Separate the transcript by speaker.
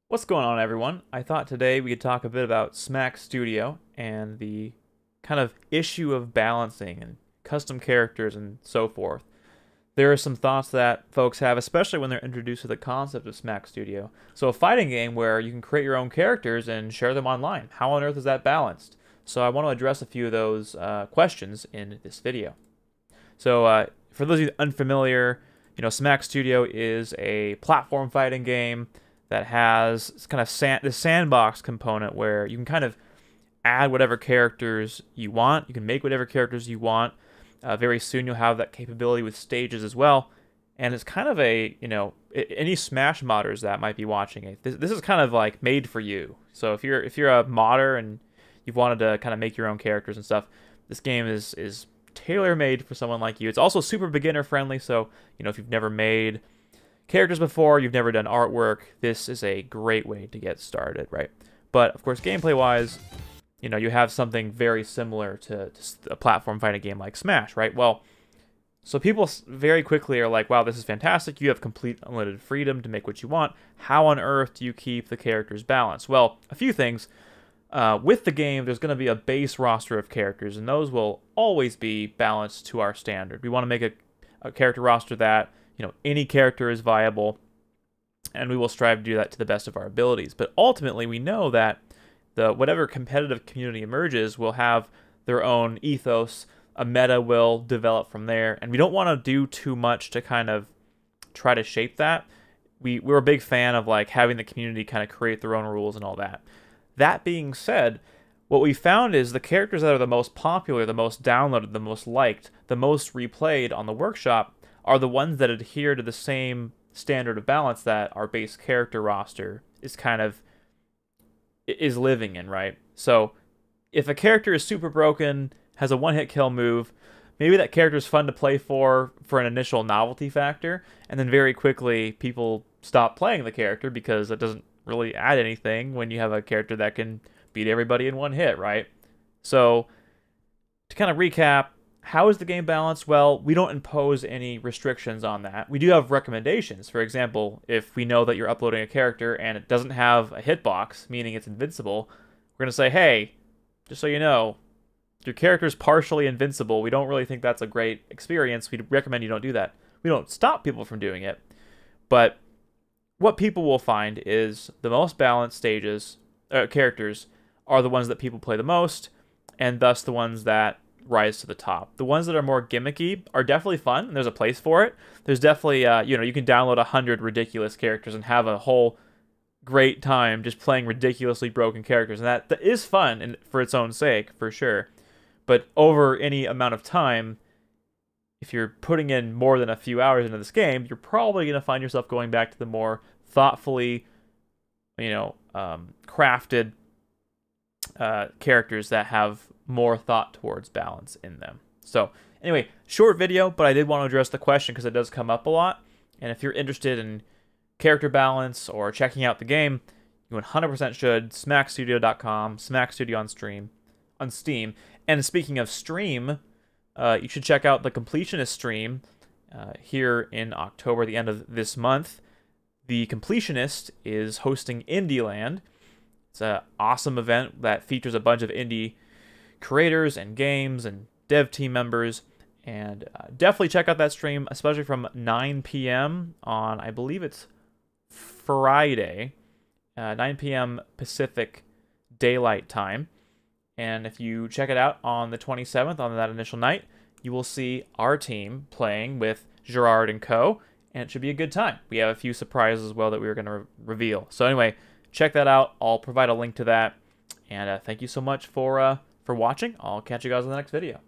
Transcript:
Speaker 1: What's going on, everyone? I thought today we could talk a bit about Smack Studio and the kind of issue of balancing and custom characters and so forth. There are some thoughts that folks have, especially when they're introduced to the concept of Smack Studio. So a fighting game where you can create your own characters and share them online. How on earth is that balanced? So I want to address a few of those questions in this video. So for those of you unfamiliar, Smack Studio is a platform fighting game that has kind of the sandbox component where you can kind of add whatever characters you want. You can make whatever characters you want. Very soon you'll have that capability with stages as well. And it's kind of any Smash modders that might be watching it, this is kind of like made for you. So if you're a modder and you've wanted to kind of make your own characters and stuff, this game is tailor-made for someone like you. It's also super beginner friendly, so if you've never made characters before, you've never done artwork, this is a great way to get started, right? But of course, gameplay-wise, you have something very similar to a platform fighting game like Smash, right? Well, so people very quickly are like, wow, this is fantastic. You have complete unlimited freedom to make what you want. How on earth do you keep the characters balanced? Well, a few things. With the game, there's going to be a base roster of characters, and those will always be balanced to our standard. We want to make a character roster that any character is viable, and we will strive to do that to the best of our abilities. But ultimately, we know that whatever competitive community emerges will have their own ethos. A meta will develop from there, and we don't want to do too much to kind of try to shape that. We're a big fan of like having the community kind of create their own rules and all that. That being said, what we found is the characters that are the most popular, the most downloaded, the most liked, the most replayed on the workshop are the ones that adhere to the same standard of balance that our base character roster is living in, right? So if a character is super broken, has a one-hit kill move, maybe that character is fun to play for an initial novelty factor, and then very quickly people stop playing the character because it doesn't really add anything when you have a character that can beat everybody in one hit, right? So to kind of recap, how is the game balanced? Well, we don't impose any restrictions on that. We do have recommendations. For example, if we know that you're uploading a character and it doesn't have a hitbox, meaning it's invincible, we're going to say, hey, just so you know, your character's partially invincible. We don't really think that's a great experience. We'd recommend you don't do that. We don't stop people from doing it. But what people will find is the most balanced characters are the ones that people play the most, and thus the ones that rise to the top. The ones that are more gimmicky are definitely fun, and there's a place for it. There's definitely, you can download 100 ridiculous characters and have a whole great time just playing ridiculously broken characters, and that is fun and for its own sake, for sure. But over any amount of time, if you're putting in more than a few hours into this game, you're probably going to find yourself going back to the more thoughtfully, crafted characters that have more thought towards balance in them. So anyway, short video, but I did want to address the question because it does come up a lot. And if you're interested in character balance or checking out the game, you 100% should. Smackstudio.com, Smack Studio on Steam. And speaking of stream, you should check out the Completionist stream here in October, the end of this month. The Completionist is hosting Indieland. It's an awesome event that features a bunch of indie creators and games and dev team members. And definitely check out that stream, especially from 9 p.m. on, I believe it's Friday, 9 p.m. Pacific Daylight Time. And if you check it out on the 27th, on that initial night, you will see our team playing with Gerard and co. And it should be a good time. We have a few surprises as well that we were going to reveal. So anyway, check that out. I'll provide a link to that. And thank you so much for watching. I'll catch you guys in the next video.